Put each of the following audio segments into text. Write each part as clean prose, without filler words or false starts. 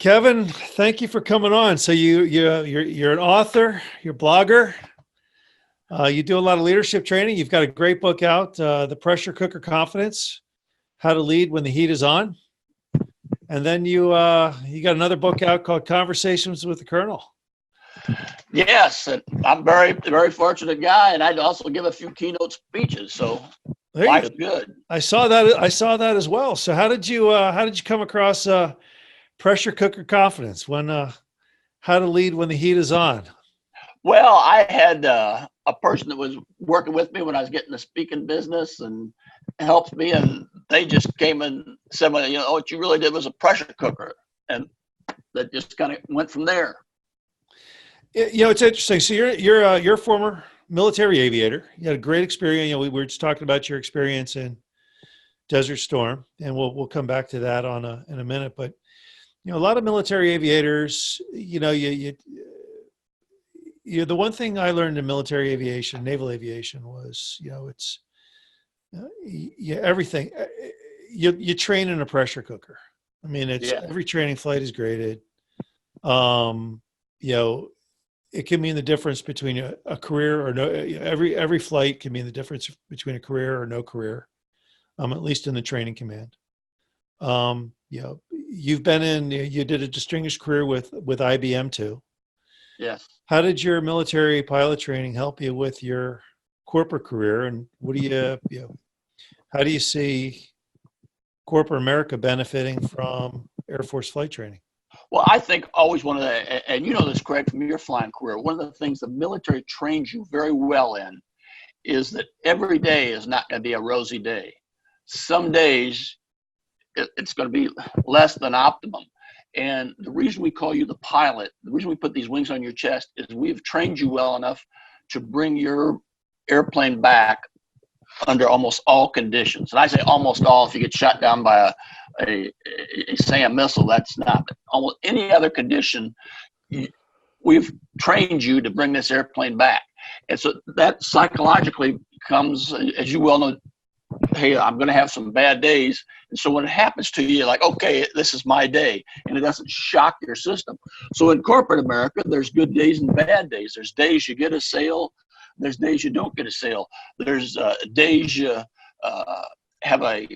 Kevin, thank you for coming on. So you're an author, you're a blogger, you do a lot of leadership training. You've got a great book out, The Pressure Cooker Confidence: How to Lead When the Heat is On. And then you got another book out called Conversations with the Colonel. Yes, and I'm very fortunate guy, and I'd also give a few keynote speeches. So life's good. I saw that as well. So how did you come across Pressure Cooker Confidence? How to lead when the heat is on? Well, I had a person that was working with me when I was getting the speaking business and helped me, and they just came and said, well, what you really did was a pressure cooker, and that just kind of went from there. It's interesting. So you're a former military aviator. You had a great experience. We were just talking about your experience in Desert Storm, and we'll come back to that in a minute. But a lot of military aviators, the one thing I learned in military aviation, naval aviation, was it's everything. You train in a pressure cooker. I mean, every training flight is graded. It can mean the difference between a career or no. Every flight can mean the difference between a career or no career, at least in the training command. You did a distinguished career with IBM too. Yes. How did your military pilot training help you with your corporate career, and how do you see corporate America benefiting from Air Force flight training? Well, I think always one of the, and this, Craig, from your flying career, one of the things the military trains you very well in is that every day is not going to be a rosy day. Some days it's going to be less than optimum. And the reason we call you the pilot, the reason we put these wings on your chest, is we've trained you well enough to bring your airplane back under almost all conditions. And I say almost all. If you get shot down by a SAM missile, that's not. Almost any other condition, we've trained you to bring this airplane back. And so that psychologically comes, as you well know, hey, I'm going to have some bad days. And so when it happens to you, you're like, okay, this is my day. And it doesn't shock your system. So in corporate America, there's good days and bad days. There's days you get a sale. There's days you don't get a sale. There's days you have a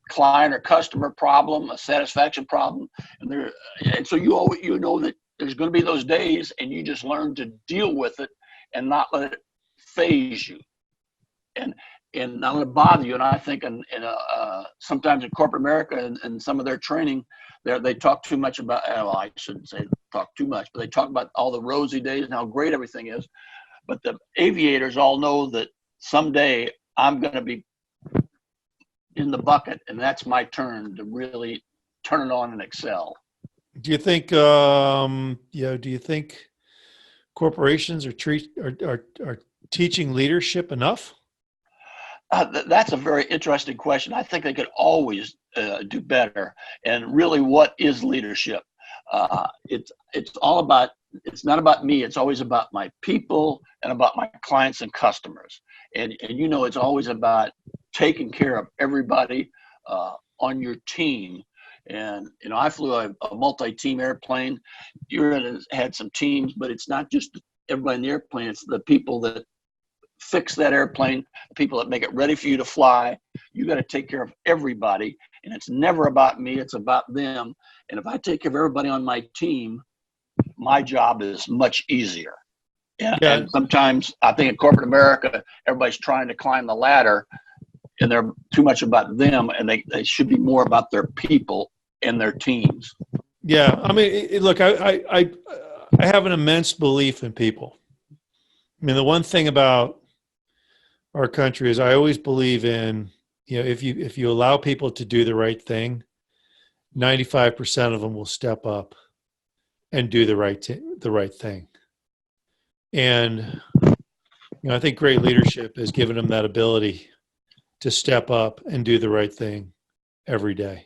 client or customer problem, a satisfaction problem. And so you know that there's going to be those days, and you just learn to deal with it and not let it phase you. And not let it bother you. And I think sometimes in corporate America and some of their training, they talk too much about, well, I shouldn't say talk too much, but they talk about all the rosy days and how great everything is. But the aviators all know that someday I'm going to be in the bucket, and that's my turn to really turn it on and excel. Do you think, corporations are teaching leadership enough? That's a very interesting question. I think they could always do better. And really, what is leadership? It's all about. It's not about me. It's always about my people and about my clients and customers. And it's always about taking care of everybody on your team. And I flew a multi-team airplane. You had some teams, but it's not just everybody in the airplane. It's the people that fix that airplane, the people that make it ready for you to fly. You got to take care of everybody, and it's never about me. It's about them. And if I take care of everybody on my team, my job is much easier. And sometimes I think in corporate America, everybody's trying to climb the ladder, and they're too much about them, and they should be more about their people and their teams. Yeah, I mean, look, I have an immense belief in people. I mean, the one thing about our country is I always believe in, if you allow people to do the right thing, 95% of them will step up and do the right thing. And I think great leadership has given them that ability to step up and do the right thing every day.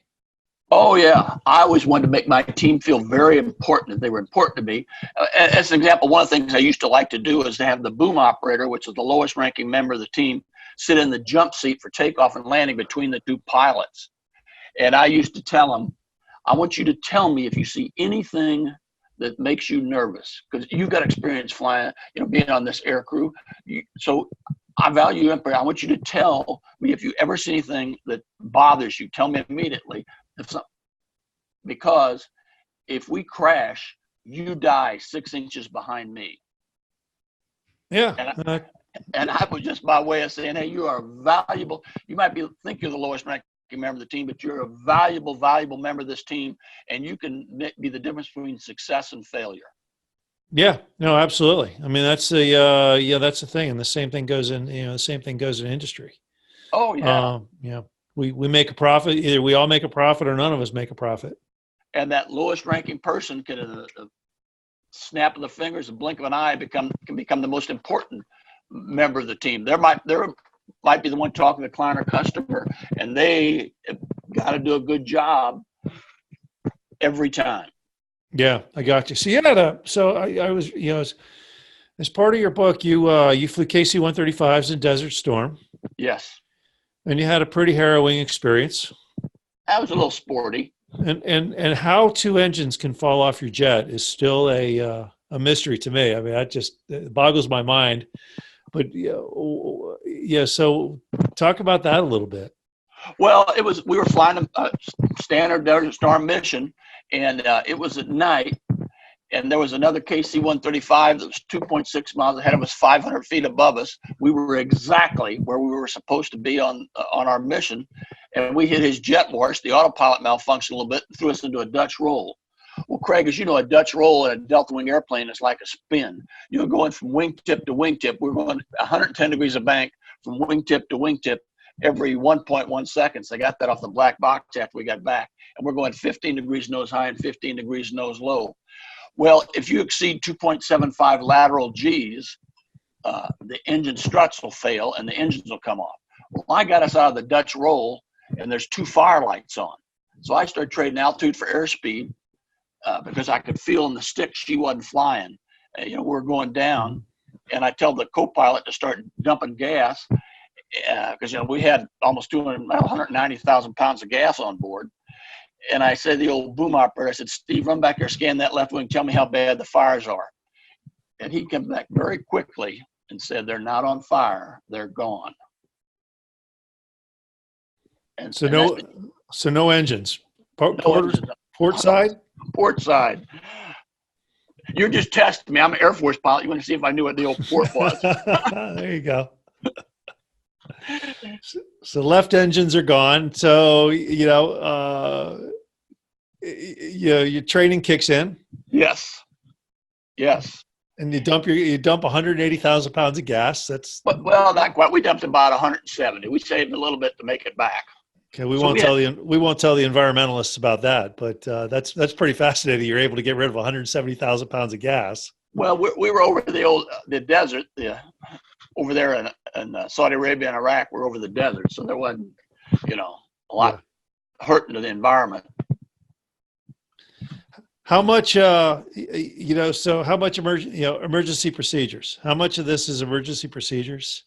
Oh, yeah. I always wanted to make my team feel very important. They were important to me. As an example, one of the things I used to like to do is to have the boom operator, which is the lowest ranking member of the team, sit in the jump seat for takeoff and landing between the two pilots. And I used to tell them, I want you to tell me if you see anything that makes you nervous, because you've got experience flying, being on this air crew. So I value your input. I want you to tell me if you ever see anything that bothers you. Tell me immediately. Because if we crash, you die 6 inches behind me. Yeah. And I was just by way of saying, hey, you are valuable. You might think you're the lowest ranking member of the team, but you're a valuable member of this team, and you can be the difference between success and failure. Yeah, no, absolutely. I mean, that's that's the thing, and the same thing goes in industry. Oh yeah. We make a profit. Either we all make a profit, or none of us make a profit. And that lowest ranking person can, a snap of the fingers, a blink of an eye, can become the most important member of the team. There might be the one talking to the client or customer, and they got to do a good job every time. Yeah, I got you. So I was, as part of your book, you flew KC-135s in Desert Storm. Yes. And you had a pretty harrowing experience. That was a little sporty. And how two engines can fall off your jet is still a mystery to me. I mean, it boggles my mind. But so talk about that a little bit. Well, we were flying a standard Desert Storm mission, and it was at night, and there was another KC-135 that was 2.6 miles ahead of us, 500 feet above us. We were exactly where we were supposed to be on our mission, and we hit his jet wash. The autopilot malfunctioned a little bit and threw us into a Dutch roll. Well, Craig, as you know, a Dutch roll in a delta wing airplane is like a spin. Going from wingtip to wingtip. We're going 110 degrees of bank from wingtip to wingtip every 1.1 seconds. I got that off the black box after we got back. And we're going 15 degrees nose high and 15 degrees nose low. Well, if you exceed 2.75 lateral Gs, the engine struts will fail and the engines will come off. Well, I got us out of the Dutch roll, and there's 2 fire lights on. So I started trading altitude for airspeed. Because I could feel in the stick she wasn't flying. We're going down, and I tell the co-pilot to start dumping gas because we had almost 190,000 pounds of gas on board. And I said to the old boom operator, I said, Steve, run back there, scan that left wing, tell me how bad the fires are. And he came back very quickly and said, they're not on fire, they're gone. And so no engines. Port side? Port side. You're just testing me. I'm an Air Force pilot. You want to see if I knew what the old port was. There you go. So left engines are gone. So, your training kicks in. Yes. And you dump 180,000 pounds of gas. Not quite. We dumped about 170. We saved a little bit to make it back. Okay, we won't tell the environmentalists about that, but that's pretty fascinating. You're able to get rid of 170,000 pounds of gas. Well, we were over the desert, over there in Saudi Arabia and Iraq. We're over the desert, so there wasn't, a lot hurting to the environment. How much, how much emergency procedures? How much of this is emergency procedures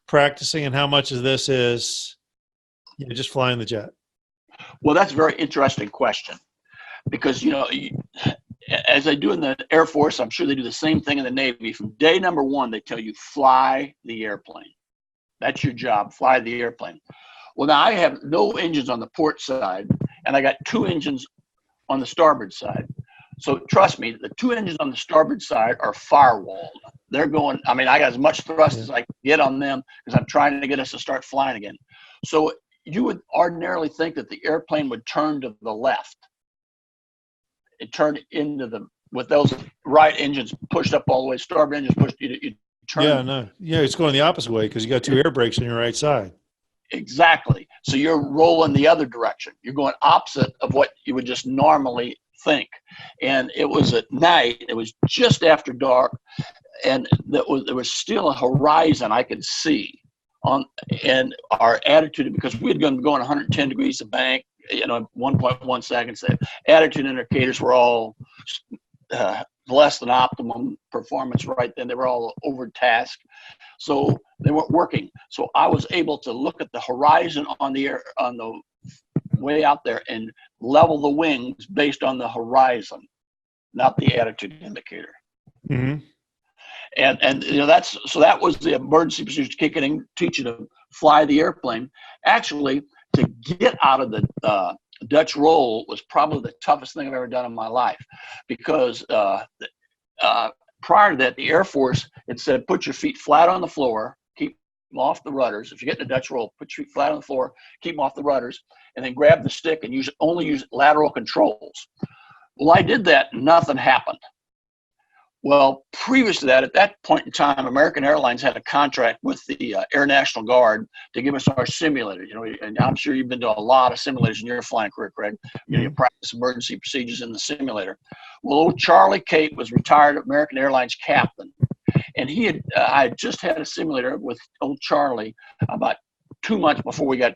practicing, and how much of this is just flying the jet? Well, that's a very interesting question because, as they do in the Air Force, I'm sure they do the same thing in the Navy. From day number 1, they tell you fly the airplane. That's your job, fly the airplane. Well, now I have no engines on the port side, and I got 2 engines on the starboard side. So trust me, the 2 engines on the starboard side are firewalled. They're going, I got as much thrust as I can get on them because I'm trying to get us to start flying again. So you would ordinarily think that the airplane would turn to the left. It turned with those right engines pushed up all the way, starboard engines pushed, you turn. It's going the opposite way because you got 2 air brakes on your right side. Exactly. So you're rolling the other direction. You're going opposite of what you would just normally think. And it was at night. It was just after dark, and there was still a horizon I could see. And our attitude, because we had been going 110 degrees of bank, 1.1 seconds, the attitude indicators were all less than optimum performance right then. They were all over task. So they weren't working. So I was able to look at the horizon on the way out there and level the wings based on the horizon, not the attitude indicator. Mm-hmm. And you know, that was the emergency procedures kicking in, teach you to fly the airplane. Actually, to get out of the Dutch roll was probably the toughest thing I've ever done in my life, because prior to that, the Air Force had said, put your feet flat on the floor, keep them off the rudders. If you get in a Dutch roll, put your feet flat on the floor, keep them off the rudders, and then grab the stick and only use lateral controls. Well, I did that and nothing happened. Well, previous to that, at that point in time, American Airlines had a contract with the Air National Guard to give us our simulators. You know, and I'm sure you've been to a lot of simulators in your flying career, Craig. You know, you practice emergency procedures in the simulator. Well, old Charlie Kate was retired American Airlines captain, and I had just had a simulator with old Charlie about 2 months before we got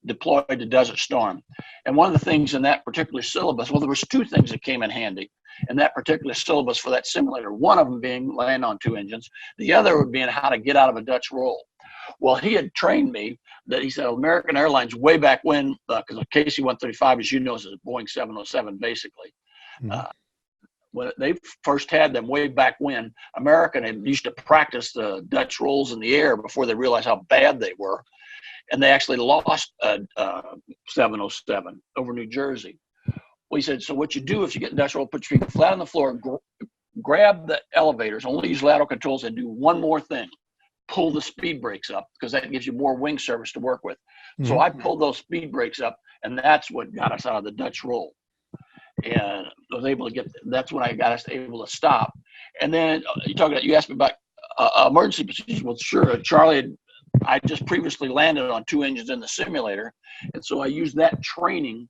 deployed to Desert Storm. And one of the things in that particular syllabus, well, there was 2 things that came in handy in that particular syllabus for that simulator. One of them being land on 2 engines. The other would be how to get out of a Dutch roll. Well, he had trained me that he said American Airlines way back when, because a KC-135, as you know, is a Boeing 707 basically. Mm-hmm. When they first had them way back when, American had used to practice the Dutch rolls in the air before they realized how bad they were. And they actually lost a 707 over New Jersey. Well, he said, so what you do if you get in Dutch roll, put your feet flat on the floor, grab the elevators, only use lateral controls, and do one more thing. Pull the speed brakes up, because that gives you more wing service to work with. Mm-hmm. So I pulled those speed brakes up, and that's what got us out of the Dutch roll. And I was able to that's when I got us able to stop. And then you asked me about emergency procedures. Well, sure, Charlie I just previously landed on 2 engines in the simulator. And so I used that training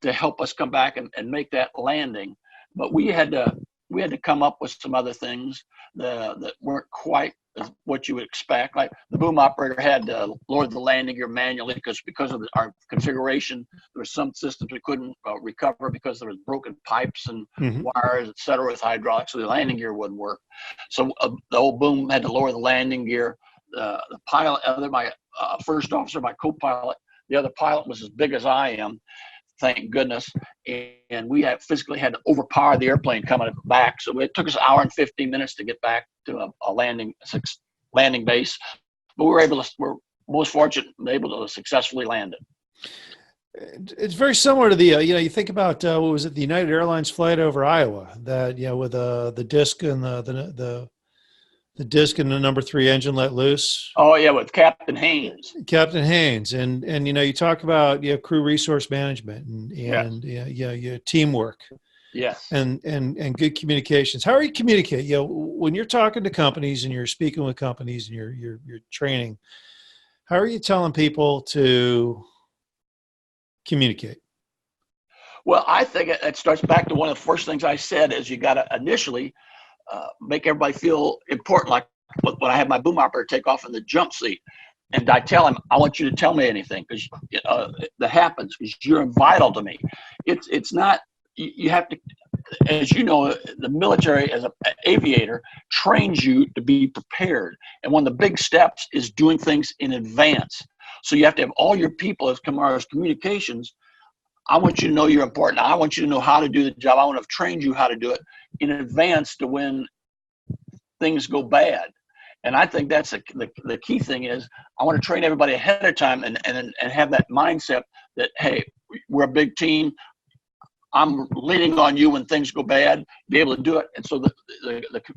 to help us come back and make that landing. But we had to come up with some other things that weren't quite what you would expect. Like the boom operator had to lower the landing gear manually because of our configuration. There were some systems we couldn't recover because there was broken pipes and wires, et cetera, with hydraulics. So the landing gear wouldn't work. So the old boom had to lower the landing gear. The pilot, my first officer, my co-pilot, the other pilot was as big as I am, thank goodness. And we physically had to overpower the airplane coming back. So it took us an hour and 15 minutes to get back to a landing base. But we're most fortunate able to successfully land it. It's very similar to the, you think about, what was it, the United Airlines flight over Iowa that, with the disc and the disc and the number 3 engine let loose. Oh yeah, with Captain Haynes. And you talk about crew resource management and teamwork. Yes. And good communications. How are you communicating? When you're talking to companies and you're speaking with companies and you're training, how are you telling people to communicate? Well, I think it starts back to one of the first things I said is you got to initially make everybody feel important. Like when I had my boom operator take off in the jump seat, and I tell him, I want you to tell me anything because that happens because you're vital to me. It's not, you have to, as you know, the military as an aviator trains you to be prepared. And one of the big steps is doing things in advance. So you have to have all your people as communications. I want you to know you're important. I want you to know how to do the job. I want to have trained you how to do it in advance to when things go bad. And I think that's the key thing is I want to train everybody ahead of time and have that mindset that, hey, we're a big team. I'm leaning on you when things go bad, be able to do it. And so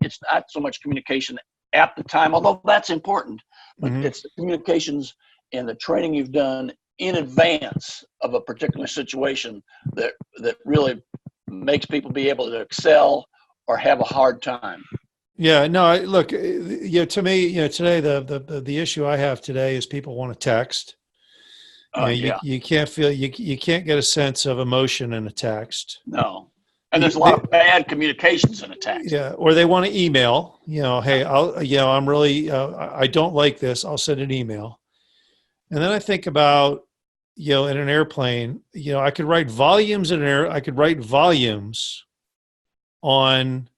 it's not so much communication at the time, although that's important, but it's the communications and the training you've done in advance of a particular situation that really makes people be able to excel or have a hard time. Yeah, no, look, to me, today, the issue I have today is people want to text. You can't feel, you can't get a sense of emotion in a text. No. And there's a lot of bad communications in a text. Yeah. Or they want to email, hey, I'm really, I don't like this. I'll send an email. And then I think about, in an airplane, I could write volumes I could write volumes on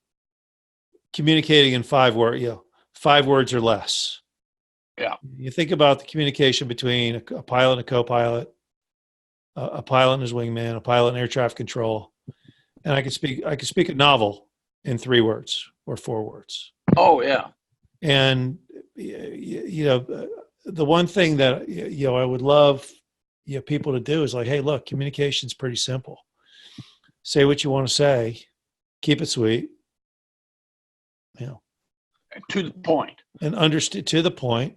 communicating in 5 words or less. Yeah. You think about the communication between a pilot and a co-pilot, a pilot and his wingman, a pilot and air traffic control, and I could speak a novel in 3 words or 4 words. Oh yeah. And the one thing that I would love people to do is like, hey, look, communication's pretty simple. Say what you want to say, keep it sweet, To the point. and understand to the point,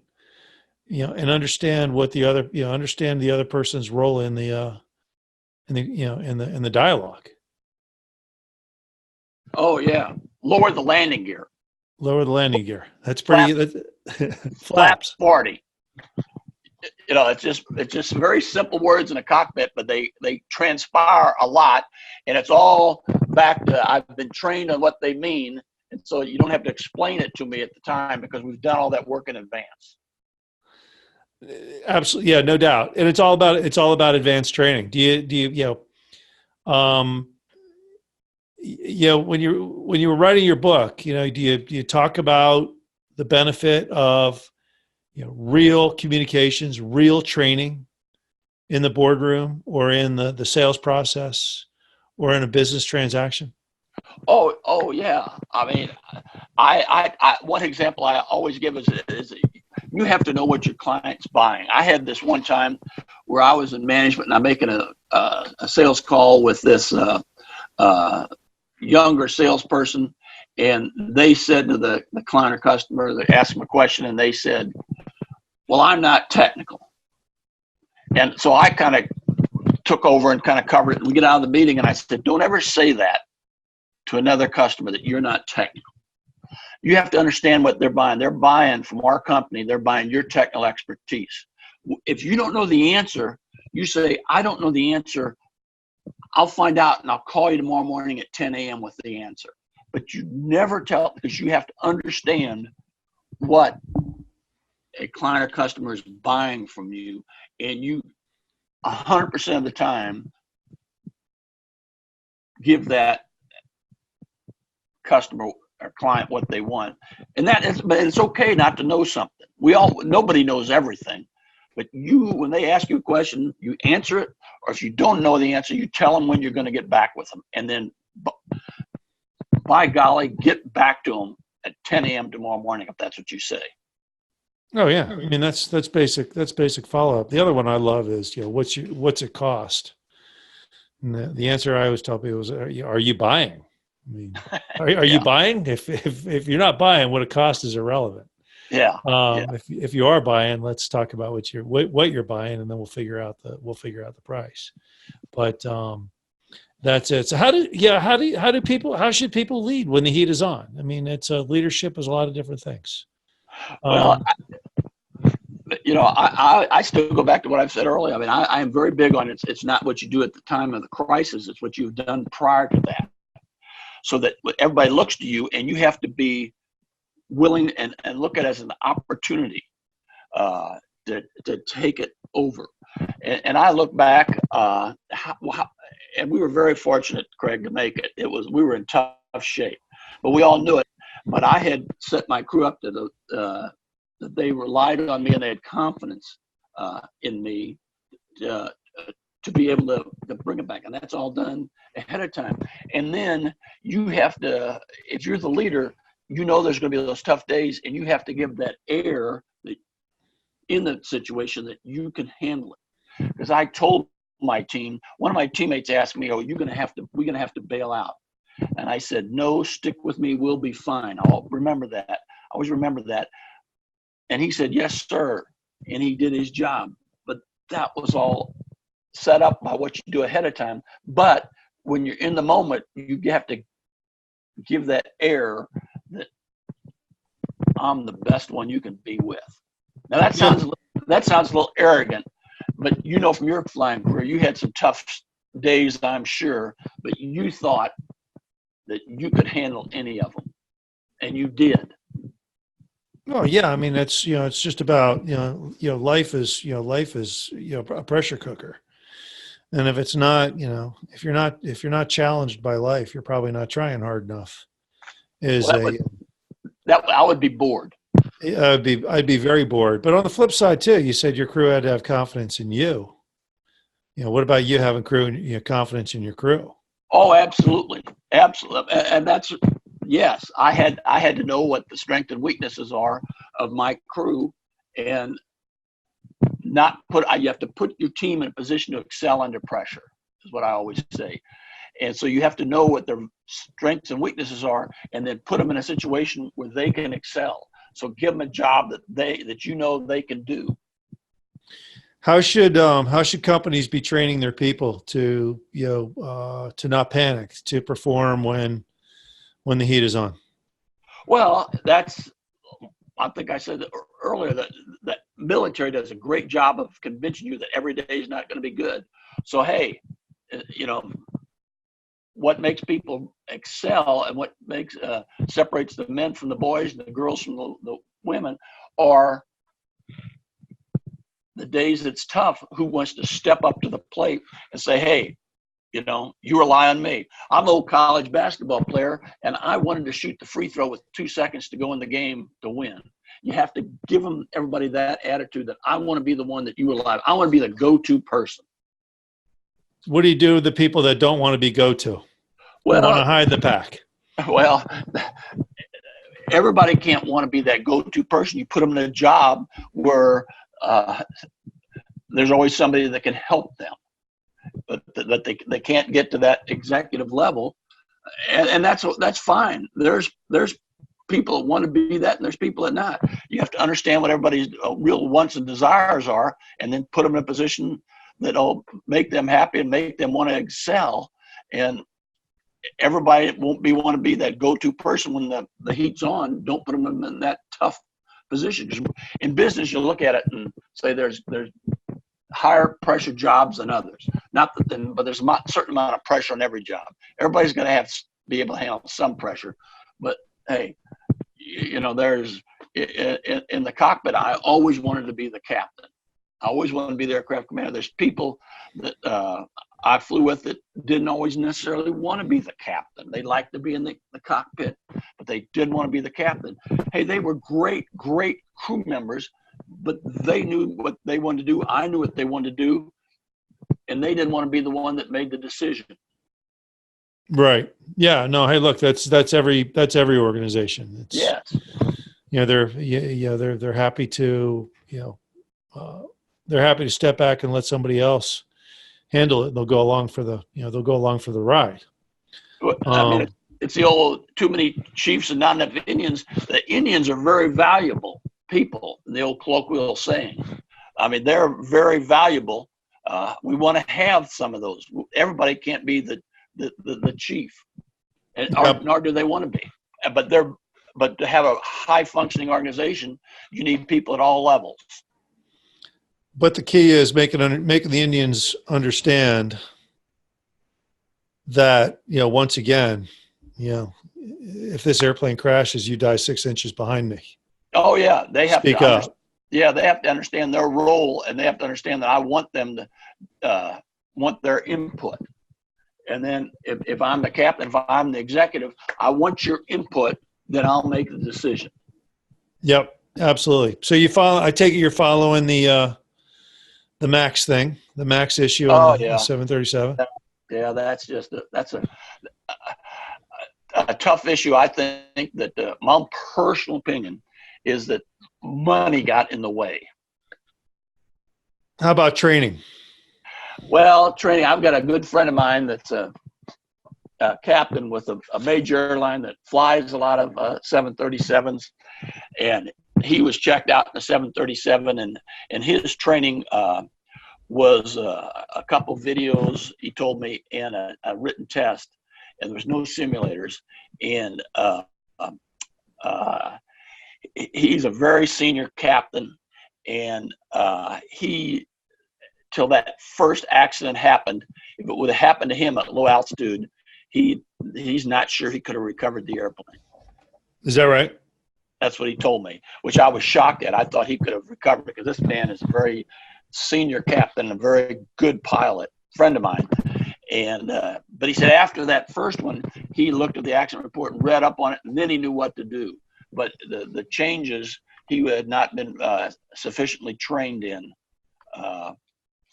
and understand what the other, understand the other person's role in the in the dialogue. Oh yeah. Lower the landing gear. Lower the landing gear. That's pretty. Flaps. 40. It's just very simple words in a cockpit, but they transpire a lot, and it's all back to I've been trained on what they mean, and so you don't have to explain it to me at the time because we've done all that work in advance. Absolutely, yeah, no doubt, and it's all about advanced training. Do you when you were writing your book, do you talk about the benefit of real communications, real training in the boardroom or in the sales process or in a business transaction? Oh yeah. I mean, I one example I always give is you have to know what your client's buying. I had this one time where I was in management and I'm making a sales call with this younger salesperson, and they said to the client or customer, they asked them a question and they said, well, I'm not technical. And so I kind of took over and kind of covered it. And we get out of the meeting and I said, don't ever say that to another customer, that you're not technical. You have to understand what they're buying. They're buying from our company. They're buying your technical expertise. If you don't know the answer, you say, I don't know the answer. I'll find out and I'll call you tomorrow morning at 10 a.m. with the answer. But you never tell, because you have to understand what a client or customer is buying from you, and you 100% of the time give that customer or client what they want. And but it's okay not to know something. Nobody knows everything, but when they ask you a question, you answer it, or if you don't know the answer, you tell them when you're going to get back with them, and then by golly, get back to them at 10 a.m. tomorrow morning if that's what you say. Oh yeah, I mean that's basic follow up. The other one I love is what's it cost? And the answer I always tell people is, are you buying? I mean, are you buying? If you're not buying, what it costs is irrelevant. Yeah. If you are buying, let's talk about what you're buying, and then we'll figure out the price. But that's it. So how should people lead when the heat is on? I mean, leadership is a lot of different things. Well, I still go back to what I've said earlier. I mean, I am very big on it. It's not what you do at the time of the crisis. It's what you've done prior to that, so that everybody looks to you, and you have to be willing and look at it as an opportunity to take it over. And I look back, and we were very fortunate, Craig, to make it. We were in tough shape, but we all knew it. But I had set my crew up to that they relied on me and they had confidence in me to be able to bring it back. And that's all done ahead of time. And then you have to, if you're the leader, there's going to be those tough days, and you have to give that air in the situation that you can handle it. Because I told my team, one of my teammates asked me, we're going to have to bail out. And I said, no, stick with me. We'll be fine. I'll remember that. I always remember that. And he said, yes, sir. And he did his job. But that was all set up by what you do ahead of time. But when you're in the moment, you have to give that air that I'm the best one you can be with. Now that sounds a little arrogant, but from your flying career, you had some tough days, I'm sure, but you thought that you could handle any of them, and you did. Oh yeah, I mean it's just about life is a pressure cooker, and if it's not if you're not challenged by life, you're probably not trying hard enough. I would be bored. I'd be very bored. But on the flip side too, you said your crew had to have confidence in you. What about you having crew and confidence in your crew? Oh, absolutely, absolutely, and that's yes. I had to know what the strengths and weaknesses are of my crew, and not put. You have to put your team in a position to excel under pressure. Is what I always say. And so you have to know what their strengths and weaknesses are, and then put them in a situation where they can excel. So give them a job that they can do. How should companies be training their people to to not panic, to perform when the heat is on? Well, I think I said earlier that military does a great job of convincing you that every day is not going to be good. So hey, what makes people excel and what makes separates the men from the boys and the girls from the women are the days it's tough. Who wants to step up to the plate and say, hey, you rely on me. I'm an old college basketball player, and I wanted to shoot the free throw with 2 seconds to go in the game to win. You have to give everybody that attitude that I want to be the one that you rely on. I want to be the go-to person. What do you do with the people that don't want to be go-to? Well, want to hide the pack? Well, everybody can't want to be that go-to person. You put them in a job where there's always somebody that can help them, but they can't get to that executive level, and that's fine. There's people that want to be that, and there's people that not. You have to understand what everybody's real wants and desires are, and then put them in a position that'll make them happy and make them want to excel. And everybody won't want to be that go-to person when the heat's on. Don't put them in that tough position. In business, you look at it and say there's higher pressure jobs than others. Not that then, but there's a certain amount of pressure on every job. Everybody's going to be able to handle some pressure. But hey, there's in the cockpit. I always wanted to be the captain. I always wanted to be the aircraft commander. There's people that I flew with that didn't always necessarily want to be the captain. They liked to be in the cockpit, but they didn't want to be the captain. Hey, they were great crew members, but they knew what they wanted to do. I knew what they wanted to do, and they didn't want to be the one that made the decision. Right. Yeah. No. Hey, look, that's every organization. Yes. They're happy to they're happy to step back and let somebody else handle it. They'll go along for the ride. I mean, it's the old too many chiefs and not enough Indians. The Indians are very valuable people, the old colloquial saying. I mean, they're very valuable. We want to have some of those. Everybody can't be the chief, nor do they want to be. But to have a high functioning organization, you need people at all levels. But the key is making the Indians understand that, once again, if this airplane crashes, you die 6 inches behind me. Oh yeah, they have speak up. Yeah, they have to understand their role, and they have to understand that I want them to want their input. And then if I'm the captain, if I'm the executive, I want your input. Then I'll make the decision. Yep, absolutely. So I take it you're following the MAX thing, the MAX issue on the 737. Yeah, that's a tough issue. I think that my personal opinion is that money got in the way. How about training? Well, training. I've got a good friend of mine that's a captain with a major airline that flies a lot of 737s, and he was checked out in the 737, and his training was a couple videos, he told me, and a written test, and there was no simulators. And he's a very senior captain, and he, till that first accident happened, if it would have happened to him at low altitude, he's not sure he could have recovered the airplane. Is that right? That's what he told me, which I was shocked at. I thought he could have recovered because this man is a very senior captain, a very good pilot, friend of mine. And but he said after that first one, he looked at the accident report and read up on it, and then he knew what to do. But the changes, he had not been sufficiently trained in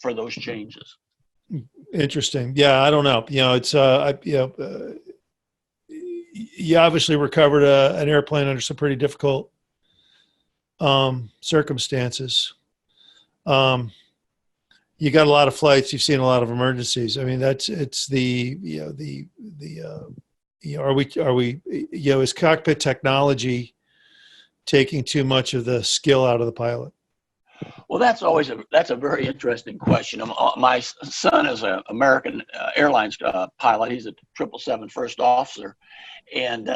for those changes. Interesting. Yeah, I don't know. It's you obviously recovered an airplane under some pretty difficult circumstances. Um, you got a lot of flights. You've seen a lot of emergencies. I mean, it's the are we is cockpit technology taking too much of the skill out of the pilot? Well, that's a very interesting question. My son is an American Airlines pilot. He's a 777 first officer, and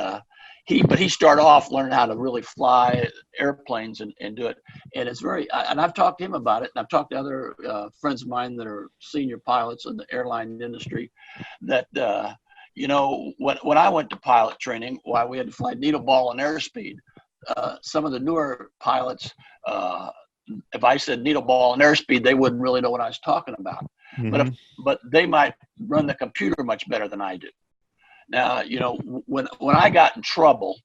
he started off learning how to really fly airplanes and do it. And it's and I've talked to him about it, and I've talked to other friends of mine that are senior pilots in the airline industry. That when I went to pilot training, why we had to fly needle ball and airspeed. Some of the newer pilots. If I said needle ball and airspeed, they wouldn't really know what I was talking about. Mm-hmm. But they might run the computer much better than I do. Now, when I got in trouble,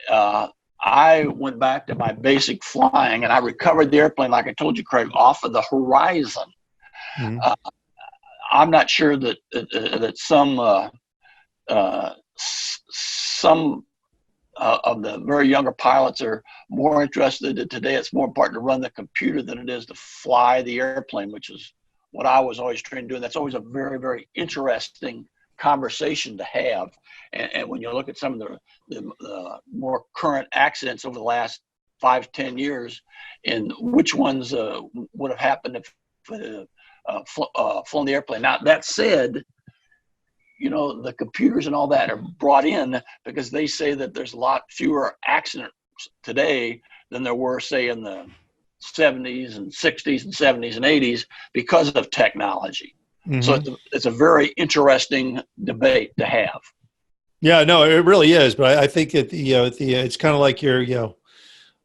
I went back to my basic flying, and I recovered the airplane, like I told you, Craig, off of the horizon. Mm-hmm. I'm not sure that some of the very younger pilots are more interested in today. It's more important to run the computer than it is to fly the airplane, which is what I was always trained to do. And that's always a very, very interesting conversation to have. And when you look at some of the more current accidents over the last 5-10 years, and which ones would have happened if flown the airplane. Now, that said, the computers and all that are brought in because they say that there's a lot fewer accidents today than there were, say, in the 70s and 60s and 70s and 80s because of technology. Mm-hmm. So it's a very interesting debate to have. Yeah, no, it really is. But I think it's kind of like your, a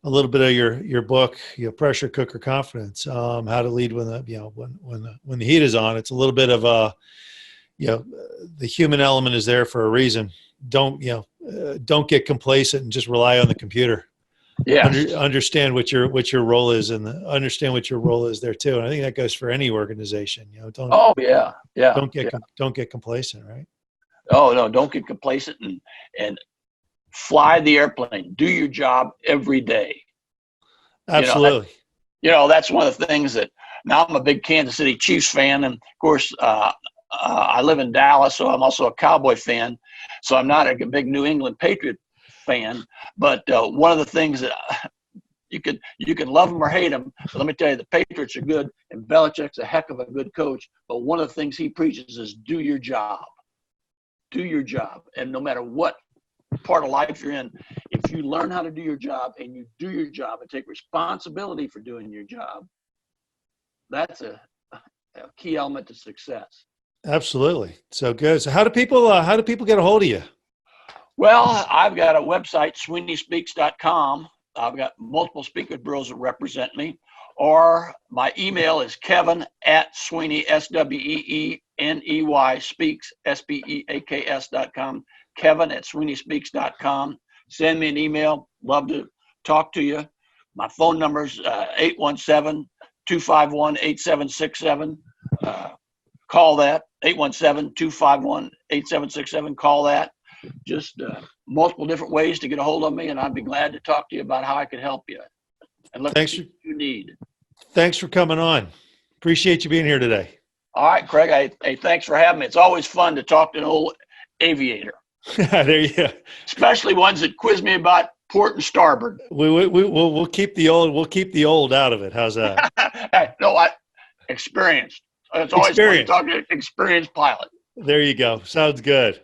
little bit of your book, Pressure Cooker Confidence, how to lead when the heat is on. It's a little bit of a, the human element is there for a reason. Don't get complacent and just rely on the computer. Yeah. Understand what your role is, and understand what your role is there too. And I think that goes for any organization. Don't. Oh yeah. Don't get complacent, right? Oh no, don't get complacent and fly the airplane. Do your job every day. Absolutely. That's one of the things that now I'm a big Kansas City Chiefs fan, and of course. I live in Dallas, so I'm also a Cowboy fan. So I'm not a big New England Patriot fan. But one of the things that you can love them or hate them. But let me tell you, the Patriots are good, and Belichick's a heck of a good coach. But one of the things he preaches is do your job. Do your job. And no matter what part of life you're in, if you learn how to do your job and you do your job and take responsibility for doing your job, that's a key element to success. Absolutely. So good. So how do people get a hold of you? Well, I've got a website, SweeneySpeaks.com. I've got multiple speaker bureaus that represent me. Or my email is Kevin@Sweeney, SWEENEY, Speaks, SPEAKS.com. Kevin@SweeneySpeaks.com. Send me an email. Love to talk to you. My phone number is 817-251-8767. Call that, 817-251-8767. Call that. Just multiple different ways to get a hold of me, and I'd be glad to talk to you about how I could help you. And look, what you need. Thanks for coming on. Appreciate you being here today. All right, Craig. Hey, thanks for having me. It's always fun to talk to an old aviator. There you go. Especially ones that quiz me about port and starboard. We'll keep the old out of it. How's that? Experienced. It's always fun to talk to an experienced pilot. There you go. Sounds good.